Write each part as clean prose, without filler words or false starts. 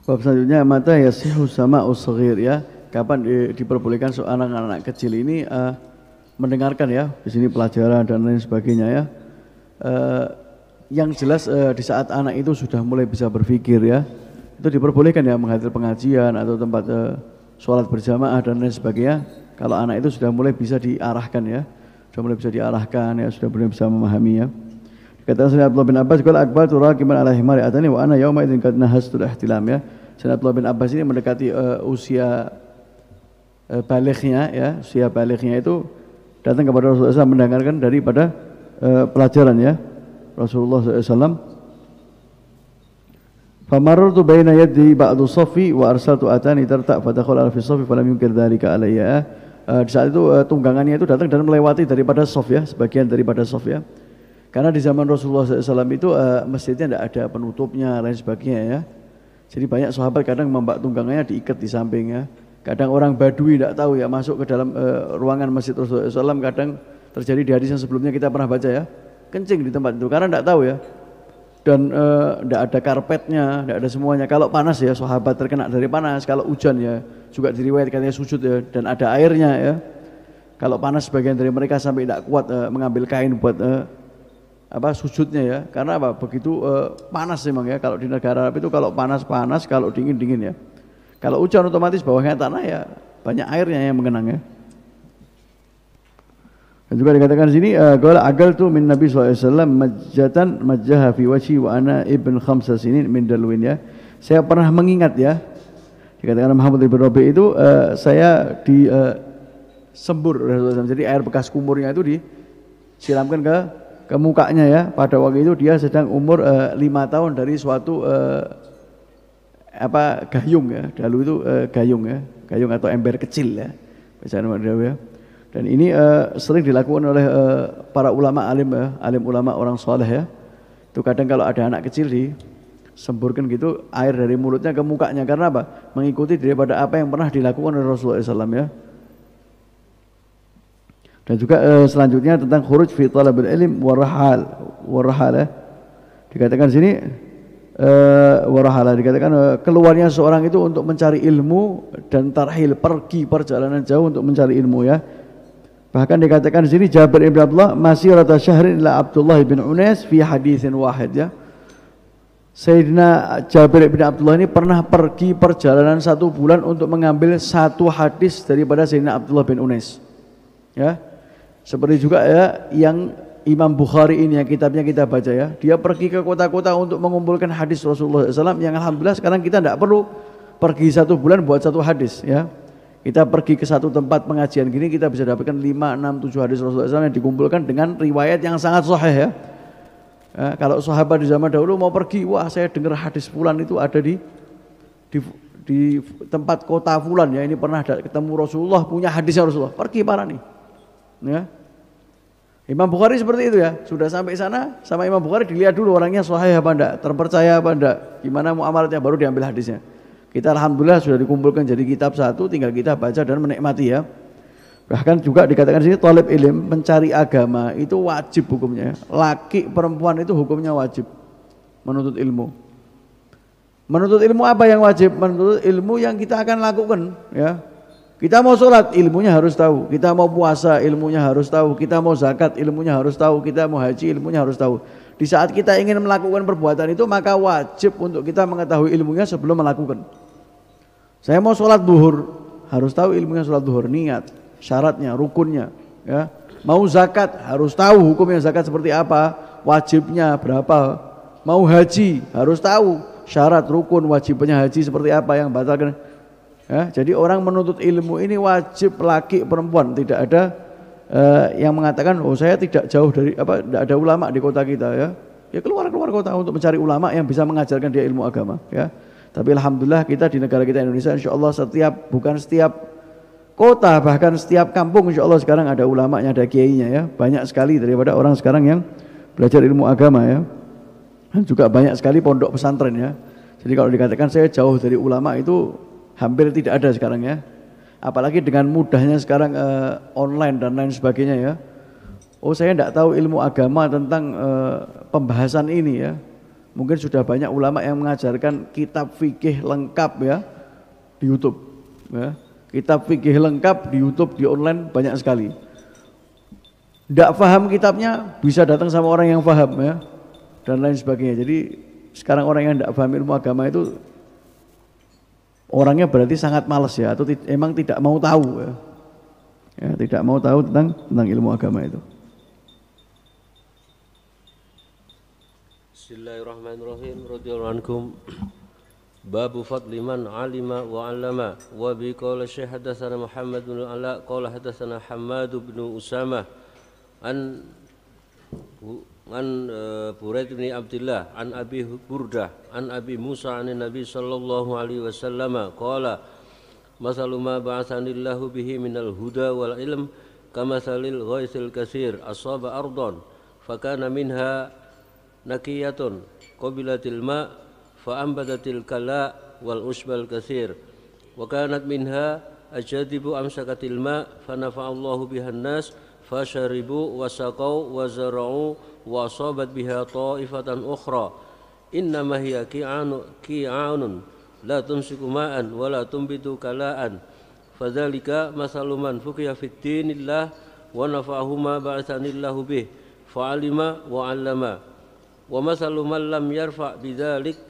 Bab selanjutnya mata yasihu sama usghir ya. Kapan diperbolehkan seorang anak kecil ini mendengarkan ya, di sini pelajaran dan lain sebagainya ya. Yang jelas di saat anak itu sudah mulai bisa berpikir ya, itu diperbolehkan ya menghadiri pengajian atau tempat sholat berjamaah dan lain sebagainya. Kalau anak itu sudah mulai bisa diarahkan ya, sudah mulai bisa diarahkan ya, sudah mulai bisa memahami ya. Kata Sayyidina Abdullah bin Abbas, "Qala akbaltu raqiban ala himari atani wa ana yawma idzin qad nahastu ihtilam" ya. Sayyidina Abdullah bin Abbas ini mendekati usia balighnya ya, usia balighnya itu datang kepada Rasulullah SAW mendengarkan daripada pelajaran ya Rasulullah SAW. Famarartu baina yadi ba'du safi wa arsaltu atani tarta fadakhala fi safi falam yunkir dzalika alayya. Di saat itu tunggangannya itu datang dan melewati daripada saf ya, sebagian daripada saf ya. Karena di zaman Rasulullah SAW itu masjidnya tidak ada penutupnya lain sebagainya ya. Jadi banyak sahabat kadang membak tunggangannya diikat di sampingnya. Kadang orang Badui tidak tahu ya masuk ke dalam ruangan masjid Rasulullah SAW. Kadang terjadi di hadis yang sebelumnya kita pernah baca ya, kencing di tempat itu karena tidak tahu ya. Dan tidak ada karpetnya, tidak ada semuanya. Kalau panas ya sahabat terkena dari panas. Kalau hujan ya juga diriwayatkan sujud ya dan ada airnya ya. Kalau panas sebagian dari mereka sampai tidak kuat mengambil kain buat sujudnya ya, karena begitu panas memang ya. Kalau di negara Arab itu kalau panas, kalau dingin ya. Kalau hujan otomatis bawahnya tanah ya banyak airnya yang mengenang ya. Dan juga dikatakan di sini qala agaltu min Nabi sallallahu alaihi wasallam majjatan majjaha fi wajhi wa ana ibn khamsa sinin min dalwin ya. Saya pernah mengingat ya, dikatakan Muhammad ibn Rabi itu saya disembur Rasulullah SAW. Jadi air bekas kumurnya itu disiramkan ke mukanya ya. Pada waktu itu dia sedang umur 5 tahun dari suatu gayung ya. Dalu itu gayung ya, gayung atau ember kecil ya, bacaan Madawi ya. Dan ini sering dilakukan oleh para ulama alim ya, alim ulama orang soleh ya. Itu kadang kalau ada anak kecil disemburkan gitu air dari mulutnya ke mukanya, karena apa? Mengikuti daripada apa yang pernah dilakukan oleh Rasulullah SAW ya. Dan juga selanjutnya tentang khuruj fi talabil ilm warahal ya. Dikatakan sini warahala, dikatakan keluarnya seorang itu untuk mencari ilmu dan tarhil, pergi perjalanan jauh untuk mencari ilmu ya. Bahkan dikatakan di sini Jabir bin Abdullah masirata syahrin ila Abdullah bin Unais fi haditsin wahid ya. Sayyidina Jabir bin Abdullah ini pernah pergi perjalanan 1 bulan untuk mengambil 1 hadis daripada Sayyidina Abdullah bin Unais ya. Seperti juga ya yang Imam Bukhari ini yang kitabnya kita baca ya, dia pergi ke kota-kota untuk mengumpulkan hadis Rasulullah SAW yang alhamdulillah sekarang kita tidak perlu pergi 1 bulan buat 1 hadis ya. Kita pergi ke satu tempat pengajian gini kita bisa dapatkan 5, 6, 7 hadis Rasulullah SAW yang dikumpulkan dengan riwayat yang sangat sahih ya. Kalau sahabat di zaman dahulu mau pergi, wah saya dengar hadis fulan itu ada di tempat kota fulan ya, ini pernah ketemu Rasulullah, punya hadisnya Rasulullah, pergi para nih ya. Imam Bukhari seperti itu ya, sudah sampai sana sama Imam Bukhari dilihat dulu orangnya sahih apa enggak, terpercaya apa enggak, gimana muamalatnya, baru diambil hadisnya. Kita alhamdulillah sudah dikumpulkan jadi kitab 1, tinggal kita baca dan menikmati ya. Bahkan juga dikatakan di sini talib ilm, mencari agama itu wajib hukumnya. Laki perempuan itu hukumnya wajib menuntut ilmu. Menuntut ilmu apa yang wajib? Menuntut ilmu yang kita akan lakukan ya. Kita mau sholat, ilmunya harus tahu. Kita mau puasa, ilmunya harus tahu. Kita mau zakat, ilmunya harus tahu. Kita mau haji, ilmunya harus tahu. Di saat kita ingin melakukan perbuatan itu, maka wajib untuk kita mengetahui ilmunya sebelum melakukan. Saya mau sholat duhur, harus tahu ilmunya sholat duhur, niat, syaratnya, rukunnya ya. Mau zakat, harus tahu hukumnya zakat seperti apa, wajibnya berapa. Mau haji, harus tahu syarat, rukun, wajibnya haji seperti apa yang batalkan ya. Jadi orang menuntut ilmu ini wajib, laki perempuan, tidak ada yang mengatakan oh saya tidak jauh dari tidak ada ulama di kota kita ya. Ya keluar kota untuk mencari ulama yang bisa mengajarkan dia ilmu agama ya. Tapi alhamdulillah kita di negara kita Indonesia insyaallah bukan setiap kota, bahkan setiap kampung insyaallah sekarang ada ulamanya, ada kiainya ya. Banyak sekali daripada orang sekarang yang belajar ilmu agama ya. Dan juga banyak sekali pondok pesantren ya. Jadi kalau dikatakan saya jauh dari ulama itu hampir tidak ada sekarang ya. Apalagi dengan mudahnya sekarang online dan lain sebagainya ya. Oh saya tidak tahu ilmu agama tentang pembahasan ini ya. Mungkin sudah banyak ulama yang mengajarkan kitab fikih lengkap ya di YouTube. Ya. Kitab fikih lengkap di YouTube, di online banyak sekali. Tidak paham kitabnya bisa datang sama orang yang paham ya dan lain sebagainya. Jadi sekarang orang yang tidak paham ilmu agama itu orangnya berarti sangat malas ya, atau emang tidak mau tahu ya. Ya, tidak mau tahu tentang ilmu agama itu. Bismillahirrahmanirrahim. Radhiyallahu ankum. Babu fadli man alima wa 'allama wa bi qala Syekh hadatsana Muhammad bin Ala qala hadatsana Hammad bin Usamah an Buraid bin Abdullah an Abi Burdah an Abi Musa an Nabi sallallahu alaihi wasallam qala masalu ma ba'atsanillahu bihi minal huda wal ilm kamatsalil ghaisil katsir asaba ardon fakana minha nakiyatun qabilatil ma' fa'ambadatil kala wal usbal katsir wa kanat minha ajadibu amsakatil ma' fanafa'allahu bihan nas fasharibu wasaqau wa zara'u wa asabat biha ta'ifatan ukhra innama hiya ki'anun la tumsiku ma'an wa la tumbitu kala'an fadzalika masalu man fuqiha fid dinillah wa nafa'ahu ma ba'atsanillahu bih fa'alima wa 'allama wa masalu man lam yarfa' bidzalik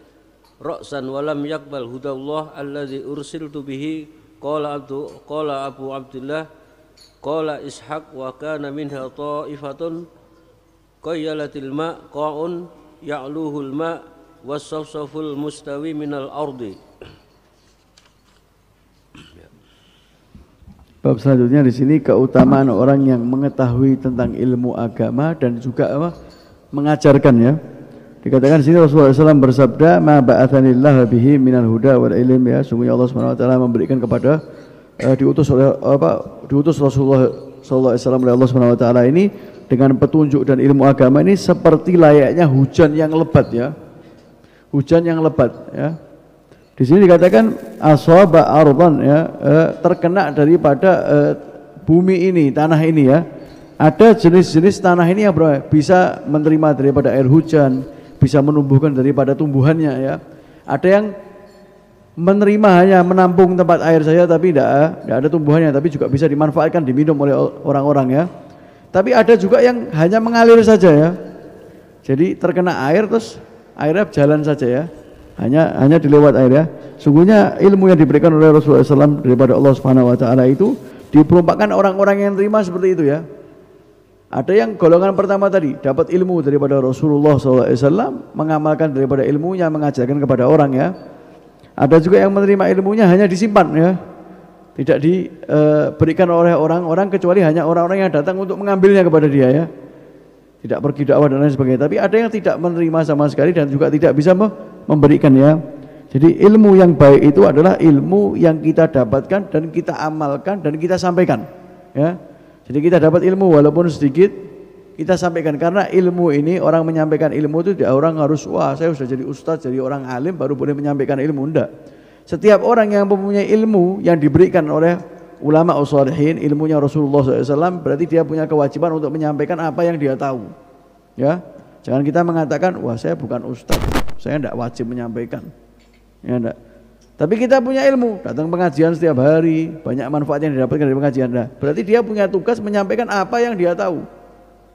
ra'san wa lam yaqbal hudallah alladzi ursiltu bihi qala Abu Abdullah qala Ishaq wa kana minha ta'ifatun qayyalatil ma' qa'un ya'luhul ma' was-safsaful mustawi minal ardi. Bab selanjutnya di sini keutamaan orang yang mengetahui tentang ilmu agama dan juga mengajarkan ya. Dikatakan di sini Rasulullah SAW bersabda, "Ma ba'atsanillahu bihi minal huda wal ilm," ya, sungguhnya Allah Subhanahu wa taala memberikan kepada diutus Rasulullah sallallahu alaihi wasallam oleh Allah Subhanahu wa taala ini dengan petunjuk dan ilmu agama ini seperti layaknya hujan yang lebat ya. Hujan yang lebat ya. Di sini dikatakan asaba ardan ya, terkena daripada bumi ini, tanah ini ya. Ada jenis-jenis tanah ini yang bisa menerima daripada air hujan, bisa menumbuhkan daripada tumbuhannya ya. Ada yang menerima hanya menampung tempat air saja tapi tidak ada tumbuhannya, tapi juga bisa dimanfaatkan, diminum oleh orang-orang ya. Tapi ada juga yang hanya mengalir saja ya. Jadi terkena air terus airnya jalan saja ya. Hanya dilewat air ya. Sungguhnya ilmu yang diberikan oleh Rasulullah SAW daripada Allah Subhanahu wa taala itu diperumpakan orang-orang yang terima seperti itu ya. Ada yang golongan pertama tadi dapat ilmu daripada Rasulullah SAW, mengamalkan daripada ilmunya, mengajarkan kepada orang ya. Ada juga yang menerima ilmunya hanya disimpan ya, tidak diberikan oleh orang-orang kecuali hanya orang-orang yang datang untuk mengambilnya kepada dia ya. Tidak pergi dakwah dan lain sebagainya. Tapi ada yang tidak menerima sama sekali dan juga tidak bisa memberikan ya. Jadi ilmu yang baik itu adalah ilmu yang kita dapatkan dan kita amalkan dan kita sampaikan ya. Jadi kita dapat ilmu walaupun sedikit kita sampaikan, karena ilmu ini orang menyampaikan ilmu itu tidak orang harus wah saya sudah jadi ustadz, jadi orang alim baru boleh menyampaikan ilmu, enggak. Setiap orang yang mempunyai ilmu yang diberikan oleh ulama ushalihin, ilmunya Rasulullah SAW, berarti dia punya kewajiban untuk menyampaikan apa yang dia tahu ya. Jangan kita mengatakan wah saya bukan ustadz, saya tidak wajib menyampaikan ya, enggak. Tapi kita punya ilmu, datang pengajian setiap hari, banyak manfaat yang didapatkan dari pengajian. Nah, berarti dia punya tugas menyampaikan apa yang dia tahu.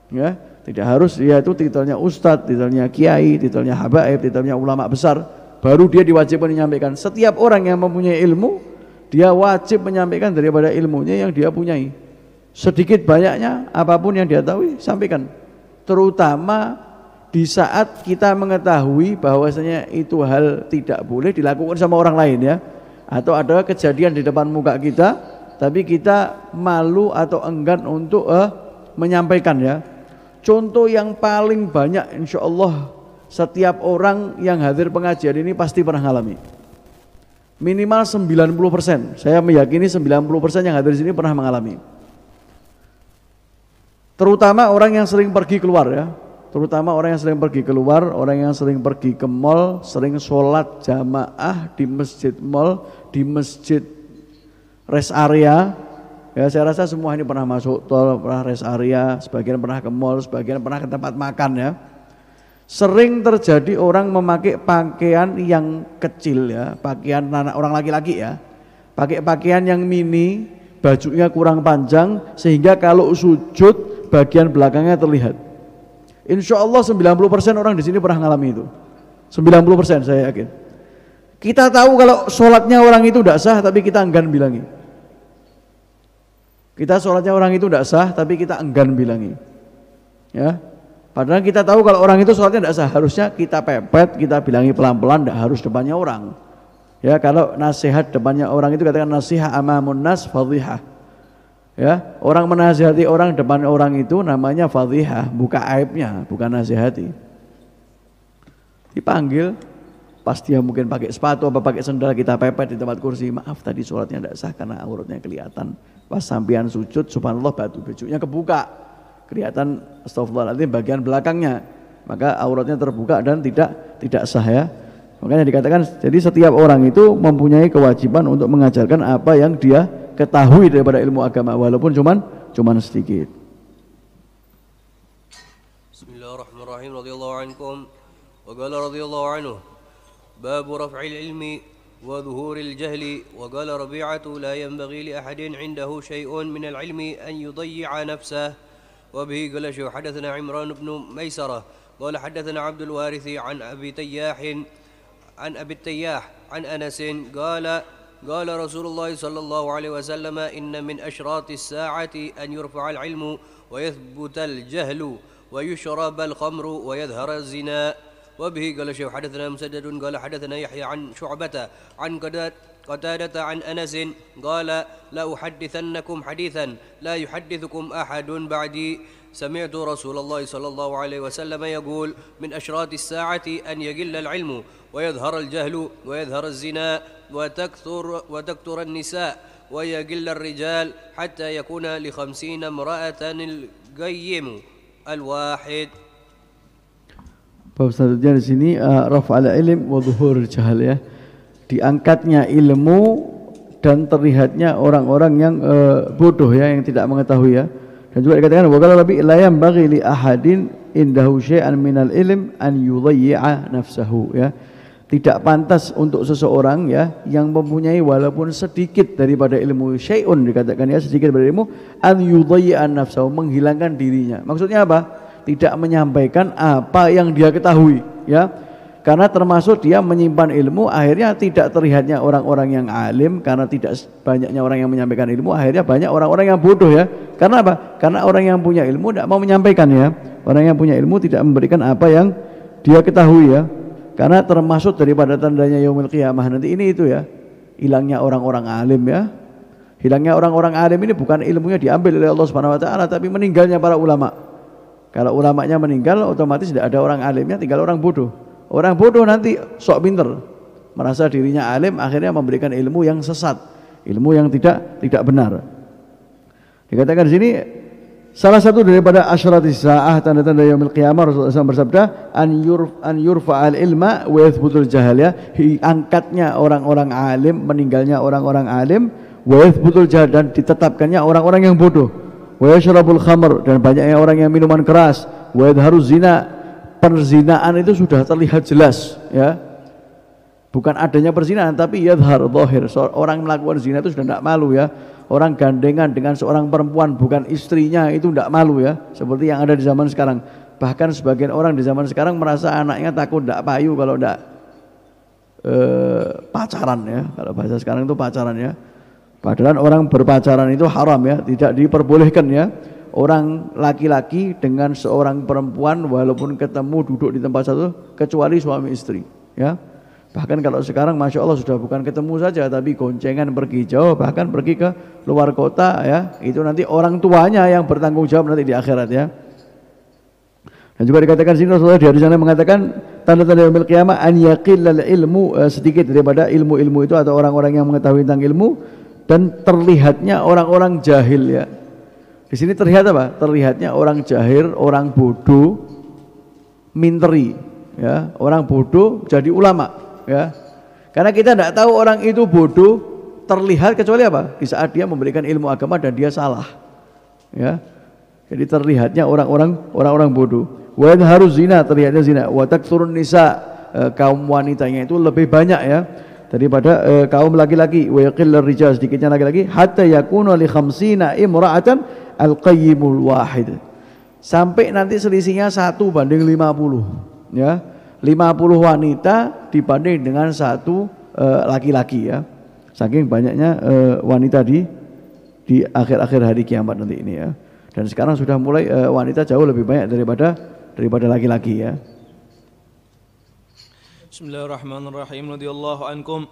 Ya, tidak harus dia itu titelnya ustadz, titelnya kiai, titelnya habaib, titelnya ulama besar, baru dia diwajibkan menyampaikan. Setiap orang yang mempunyai ilmu, dia wajib menyampaikan daripada ilmunya yang dia punyai. Sedikit banyaknya, apapun yang dia tahu, sampaikan. Terutama di saat kita mengetahui bahwasanya itu hal tidak boleh dilakukan sama orang lain ya, atau ada kejadian di depan muka kita tapi kita malu atau enggan untuk menyampaikan ya. Contoh yang paling banyak insya Allah setiap orang yang hadir pengajian ini pasti pernah mengalami, minimal 90%, saya meyakini 90% yang hadir di sini pernah mengalami, terutama orang yang sering pergi keluar ya. Terutama orang yang sering pergi keluar, orang yang sering pergi ke mall, sering sholat jamaah di masjid mall, di masjid rest area. Ya, saya rasa semua ini pernah masuk tol, pernah rest area, sebagian pernah ke mall, sebagian pernah ke tempat makan ya. Sering terjadi orang memakai pakaian yang kecil ya, pakaian anak orang laki-laki ya. Pakai pakaian yang mini, bajunya kurang panjang sehingga kalau sujud bagian belakangnya terlihat. Insya Allah 90% orang di sini pernah ngalami itu. 90% saya yakin. Kita tahu kalau sholatnya orang itu tidak sah, tapi kita enggan bilangi. Kita sholatnya orang itu tidak sah, tapi kita enggan bilangi. Ya, padahal kita tahu kalau orang itu sholatnya tidak sah, harusnya kita pepet, kita bilangi pelan-pelan, tidak harus depannya orang. Ya, kalau nasihat depannya orang itu katakan nasihat amamun nas fadhihah. Ya, orang menasihati orang depan orang itu namanya fadhihah, buka aibnya, bukan nasihati. Dipanggil, pas dia mungkin pakai sepatu apa pakai sendal, kita pepet di tempat kursi, maaf tadi sholatnya tidak sah karena auratnya kelihatan. Pas sampean sujud, subhanallah bajunya kebuka, kelihatan astagfirullahaladzim bagian belakangnya, maka auratnya terbuka dan tidak sah ya. Makanya dikatakan jadi setiap orang itu mempunyai kewajiban untuk mengajarkan apa yang dia ketahui daripada ilmu agama walaupun cuman sedikit. Bismillahirrahmanirrahim. Radhiyallahu ankum wa qala radhiyallahu anhu bab raf'il ilmi wa dhuhuril jahli wa qala Rabi'atu la yanbaghi li ahadin 'indahu shay'un min al-'ilmi an yudayyi'a nafsahu wa bihi qala hadathana Imran ibn Maysarah qala hadathana Abdul Warith an Abi Tayyah عن أبي التياح عن أنس قال رسول الله صلى الله عليه وسلم إن من أشراط الساعة أن يرفع العلم ويثبت الجهل ويشرب الخمر ويظهر الزنا وبه قال شيخ حدثنا مسدد قال حدثنا يحيى عن شعبة عن قتادة عن أنس قال لا أحدثنكم حديثا لا يحدثكم أحد بعدي سمعت رسول الله صلى الله عليه وسلم يقول من أشراط الساعة أن يقل العلم ويظهر الجهل ويظهر الزنا وتكثر النساء ويقل الرجال حتى يكون ل50 امرأة القيم الواحد. Bab selanjutnya di sini raf'al ilm wa dhuhurul jahl ya. Diangkatnya ilmu dan terlihatnya orang-orang yang bodoh ya, yang tidak mengetahui ya. Dan juga dikatakan wa qala lebih la yanbaghi li ahadin indahu syai'an minal ilm an yudayyi'a nafsahu ya. Tidak pantas untuk seseorang ya yang mempunyai walaupun sedikit daripada ilmu, syai'un dikatakan ya, sedikit daripada ilmu, an yudayyi'a nafsahu, menghilangkan dirinya. Maksudnya apa? Tidak menyampaikan apa yang dia ketahui ya. Karena termasuk dia menyimpan ilmu, akhirnya tidak terlihatnya orang-orang yang alim, karena tidak banyaknya orang yang menyampaikan ilmu, akhirnya banyak orang-orang yang bodoh ya. Karena apa? Karena orang yang punya ilmu tidak mau menyampaikan ya. Orang yang punya ilmu tidak memberikan apa yang dia ketahui ya. Karena termasuk daripada tandanya yaumil qiyamah nanti ini itu ya, hilangnya orang-orang alim ya. Hilangnya orang-orang alim ini bukan ilmunya diambil oleh Allah Subhanahu wa taala, tapi meninggalnya para ulama. Kalau ulamanya meninggal, otomatis tidak ada orang alimnya, tinggal orang bodoh. Orang bodoh nanti sok pinter, merasa dirinya alim, akhirnya memberikan ilmu yang sesat, ilmu yang tidak benar. Dikatakan di sini salah satu daripada asyratis saah, tanda-tanda yaumil qiyamah, Rasulullah SAW bersabda an yurfa'al ilma wa yathbutul jahl ya. Angkatnya orang-orang alim, meninggalnya orang-orang alim, wa yathbutul jahl, dan ditetapkannya orang-orang yang bodoh, wa yashrabul khamr, dan banyaknya orang yang minuman keras, wa yadharuz zina, perzinaan itu sudah terlihat jelas ya. Bukan adanya perzinahan tapi yadhar zahir, orang melakukan zina itu sudah tidak malu ya. Orang gandengan dengan seorang perempuan bukan istrinya itu tidak malu ya, seperti yang ada di zaman sekarang. Bahkan sebagian orang di zaman sekarang merasa anaknya takut tidak payu kalau tidak pacaran ya. Kalau bahasa sekarang itu pacaran ya. Padahal orang berpacaran itu haram ya, tidak diperbolehkan ya. Orang laki-laki dengan seorang perempuan walaupun ketemu duduk di tempat satu kecuali suami istri ya. Bahkan kalau sekarang Masya Allah sudah bukan ketemu saja tapi goncengan pergi jauh, bahkan pergi ke luar kota ya, itu nanti orang tuanya yang bertanggung jawab nanti di akhirat ya. Dan juga dikatakan sini Rasulullah di hadis yang mengatakan tanda-tanda yaumil qiyamah an yaqillal ilmu, sedikit daripada ilmu-ilmu itu atau orang-orang yang mengetahui tentang ilmu, dan terlihatnya orang-orang jahil ya. Di sini terlihat apa? Terlihatnya orang jahil, orang bodoh, minteri ya, orang bodoh jadi ulama ya. Karena kita tidak tahu orang itu bodoh terlihat kecuali apa? Di saat dia memberikan ilmu agama dan dia salah ya. Jadi terlihatnya orang-orang bodoh. Wa harus zina, terlihatnya zina. Wa taksurun nisa, kaum wanitanya itu lebih banyak ya daripada kaum laki-laki. Wa yaqillur rijal, sedikitnya laki-laki. Hatta yakunu li khamsina imra'atan al-qayyimul wahid. Sampai nanti selisihnya 1 banding 50 ya. 50 wanita dibanding dengan 1 laki-laki ya. Saking banyaknya wanita di akhir-akhir hari kiamat nanti ini ya. Dan sekarang sudah mulai wanita jauh lebih banyak daripada laki-laki ya. Bismillahirrahmanirrahim. Radhiyallahu ankum.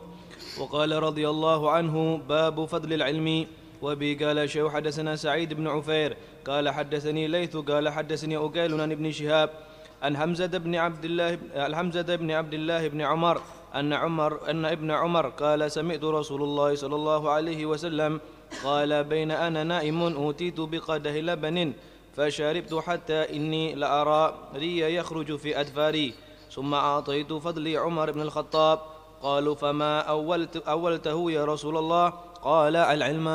Wa qala radhiyallahu anhu babu fadlil ilmi. وبه قال شيخ حدثنا سعيد بن عفير قال حدثني ليث قال حدثني أكيل عن ابن شهاب عن حمزة بن عبد الله بن عمر أن ابن عمر قال سمعت رسول الله صلى الله عليه وسلم قال بين أنا نائم أوتيت بقدح لبن فشربت حتى إني لأرى ري يخرج في أدفاري ثم أعطيت فضلي عمر بن الخطاب قالوا فما أولته يا رسول الله قال العلم.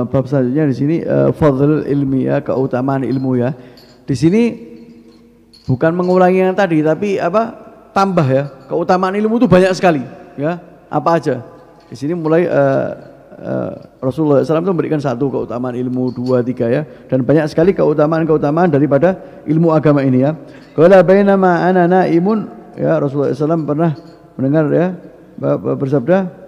Bab selanjutnya di sini fadl ilmi ya, keutamaan ilmu ya. Di sini bukan mengulangi yang tadi tapi tambah ya. Keutamaan ilmu itu banyak sekali ya. Apa aja? Di sini mulai Rasulullah SAW itu memberikan 1 keutamaan ilmu, 2, 3 ya, dan banyak sekali keutamaan daripada ilmu agama ini ya. Qala bainama ana naimun ya, Rasulullah SAW pernah mendengar ya bersabda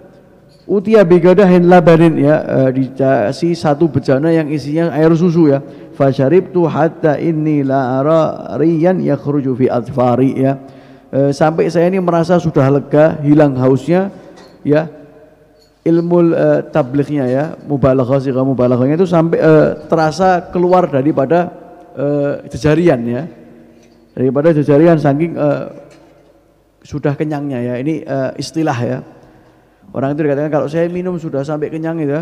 Utia bigadahin labanin ya, dikasih 1 bejana yang isinya air susu ya. Fasyaribtu hatta inni la ara riyan yakhruju fi adfari ya. Sampai saya ini merasa sudah lega, hilang hausnya ya. Ilmu tablighnya ya, mubalaghah, sighah mubalaghahnya itu sampai terasa keluar daripada jejarian ya. Daripada jejarian saking sudah kenyangnya ya. Ini istilah ya. Orang itu dikatakan kalau saya minum sudah sampai kenyang itu ya.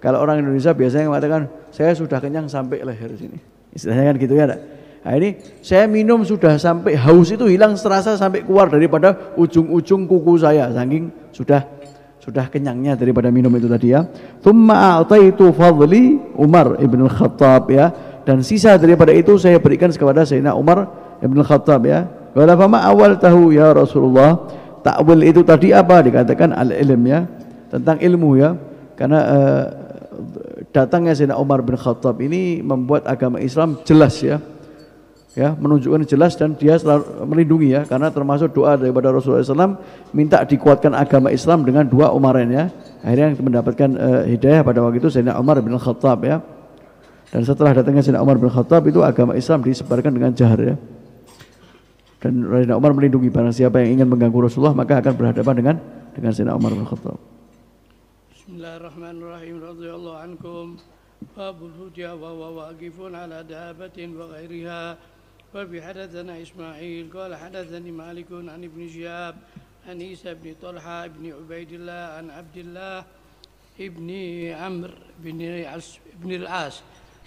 Kalau orang Indonesia biasanya mengatakan saya sudah kenyang sampai leher sini. Istilahnya kan gitu ya. Nah ini saya minum sudah sampai haus itu hilang terasa sampai keluar daripada ujung-ujung kuku saya saking sudah kenyangnya daripada minum itu tadi ya. Tsumma a'taitu fadli Umar ibn al-Khattab ya, dan sisa daripada itu saya berikan kepada Sayyidina Umar ibn al-Khattab ya. Qala fama awal tahu ya Rasulullah. Ta'wil itu tadi apa? Dikatakan al-ilm ya, tentang ilmu ya. Karena datangnya Sayyidina Umar bin Khattab ini membuat agama Islam jelas ya. Ya, menunjukkan jelas dan dia selalu melindungi ya, karena termasuk doa daripada Rasulullah SAW minta dikuatkan agama Islam dengan 2 umaran ya. Akhirnya yang mendapatkan hidayah pada waktu itu Sayyidina Umar bin Khattab ya. Dan setelah datangnya Sayyidina Umar bin Khattab itu agama Islam disebarkan dengan jahar ya. Dan Sayyidina Umar melindungi barang siapa yang ingin mengganggu Rasulullah maka akan berhadapan dengan Sayyidina Umar bin Khattab. Bismillahirrahmanirrahim. Radhiyallahu ankum. Babul hujja wa huwa waqifun ala dabatin wa ghairiha. Wa bi hadatsana Ismail qala hadatsani Malik an Ibn Shihab an Isa bin Talha bin Ubaidillah an Abdullah ibn Amr bin al-As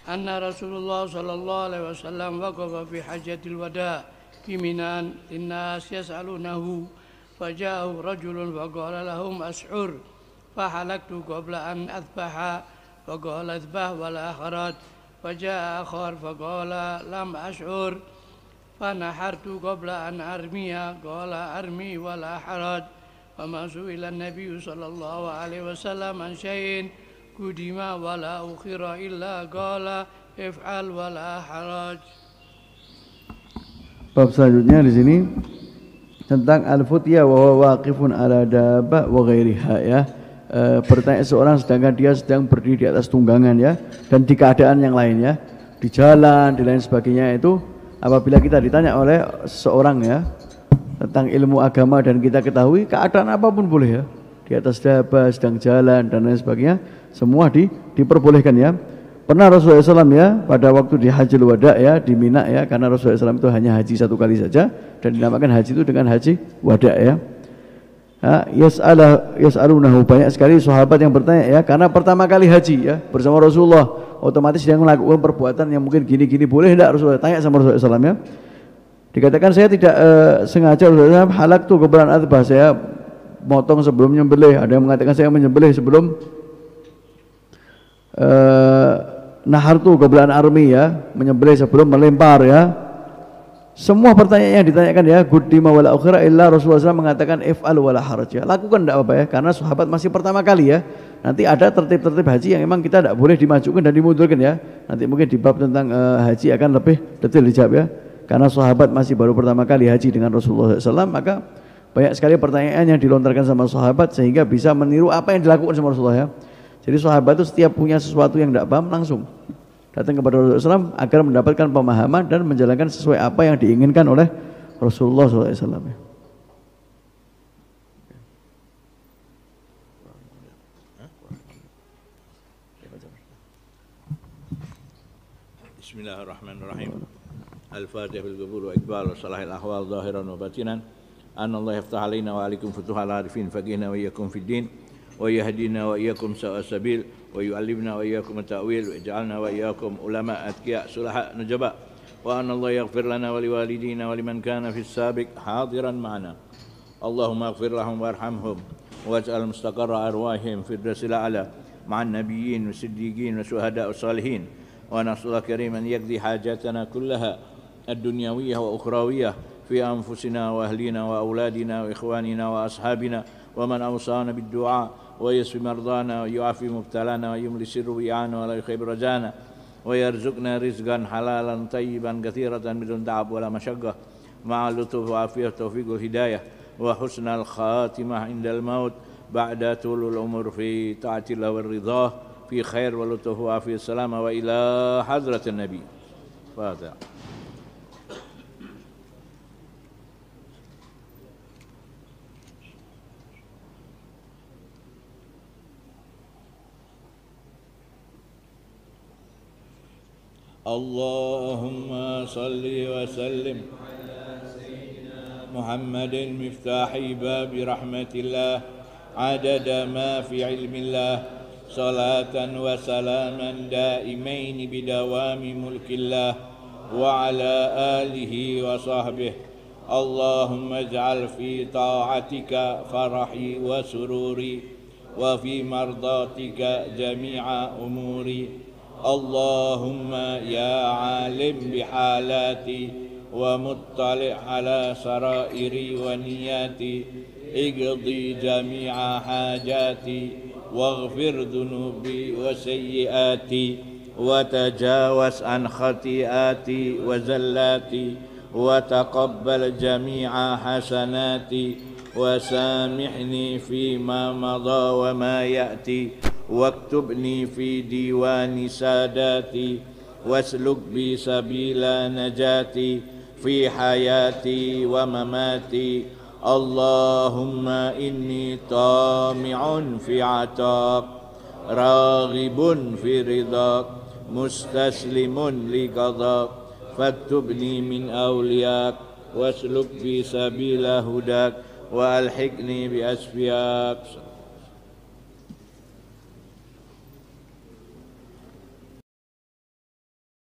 anna Rasulullah sallallahu alaihi wasallam waqafa fi hajjatil wada' في منى الناس يسألونه فجاءه رجل فقال لهم أسحر فحلقت قبل أن أذبح فقال اذبح ولا حرج فجاء آخر فقال لم أشعر فنحرت قبل أن أرمي قال أرمي ولا حرج وما سئل النبي صلى الله عليه وسلم عن شيء قدم ولا أخر إلا قال افعل ولا حرج. Bab selanjutnya di sini tentang al-futya wa huwa waqifun ala dabah wa ghairiha ya. Bertanya seorang sedangkan dia sedang berdiri di atas tunggangan ya, dan di keadaan yang lain ya, di jalan, di lain sebagainya itu apabila kita ditanya oleh seseorang ya tentang ilmu agama dan kita ketahui keadaan apapun boleh ya, di atas dabah, sedang jalan dan lain sebagainya, semua diperbolehkan ya. Pernah Rasulullah SAW ya pada waktu di Hajjul Wada ya di Mina ya, karena Rasulullah SAW itu hanya haji 1 kali saja dan dinamakan haji itu dengan haji wada ya. Yas'alunahu, banyak sekali sahabat yang bertanya ya, karena pertama kali haji ya bersama Rasulullah, otomatis dia melakukan perbuatan yang mungkin gini-gini, boleh tidak Rasulullah? Tanya sama Rasulullah SAW ya. Dikatakan saya tidak sengaja Rasulullah SAW halak tuh keberan atbah, saya motong sebelum nyembelih. Ada yang mengatakan saya menyembelih sebelum nahartu goblaan army ya, menyembelih sebelum melempar ya. Semua pertanyaan yang ditanyakan ya, guddima wala ukhira illa Rasulullah SAW mengatakan if'al wala haraj ya. Lakukan tidak apa-apa ya, karena sahabat masih pertama kali ya. Nanti ada tertib-tertib haji yang memang kita tidak boleh dimajukan dan dimundurkan ya. Nanti mungkin di bab tentang haji akan lebih detail dijawab ya. Karena sahabat masih baru pertama kali haji dengan Rasulullah SAW, maka banyak sekali pertanyaan yang dilontarkan sama sahabat sehingga bisa meniru apa yang dilakukan sama Rasulullah ya. Jadi sahabat itu setiap punya sesuatu yang tidak paham langsung datang kepada Rasulullah SAW agar mendapatkan pemahaman dan menjalankan sesuai apa yang diinginkan oleh Rasulullah SAW. Bismillahirrahmanirrahim. Al-Fatihah bil qabul wa iqbal wa salahil ahwal zahiran wa batinan. Anallahu yaftah alaina wa alaikum futuhal arifin faqihna wa iyyakum fid din wa yahdina wa iyyakum sawa'as sabil wa yu'allimna wa iyyakum at-ta'wil wa ij'alna wa iyyakum ulama atqiya sulaha nujaba wa anallahu yaghfir lana wa liwalidina wa liman kana fis sabiq hadiran ma'ana. Allahumma ighfir lahum warhamhum waj'al mustaqarra arwahihim fid darsil a'la ma'an nabiyyin wa siddiqin wa syuhada wa salihin wa nasallahu kariman yaqdi hajatana kullaha ad-dunyawiyyah wa ukhrawiyyah fi anfusina wa ahlina wa auladina wa ikhwanina wa ashabina wa man awsana bid-du'a ويشفي مرضانا ويعافي مبتلانا ويملي سر ويعانا ولا يخيب رجانا ويرزقنا رزقا حلالا طيبا كثيرا بدون تعب ولا مشقة مع اللطف وعافية التوفيق والهداية وحسن الخاتمة عند الموت بعد طول العمر في طاعة الله والرضا في خير واللطف وعافية السلامة وإلى حضرة النبي فاتح. اللهم صل وسلم على سيدنا محمد مفتاح باب رحمة الله عدد ما في علم الله صلاة وسلاما دائمين بدوام ملك الله وعلى آله وصحبه. اللهم اجعل في طاعتك فرحي وسروري وفي مرضاتك جميع أموري. اللهم يا عالم بحالاتي ومطلع على سرائري ونياتي اقضي جميع حاجاتي واغفر ذنوبي وسيئاتي وتجاوز عن خطيئاتي وزلاتي وتقبل جميع حسناتي وسامحني فيما مضى وما يأتي واكتبني في ديوان ساداتي واسلك بي سبيل نجاتي في حياتي ومماتي. اللهم إني طامع في عطاك راغب في رضاك مستسلم لقضاك فاكتبني من أولياك واسلك بي سبيل هداك وألحقني بأسفياك.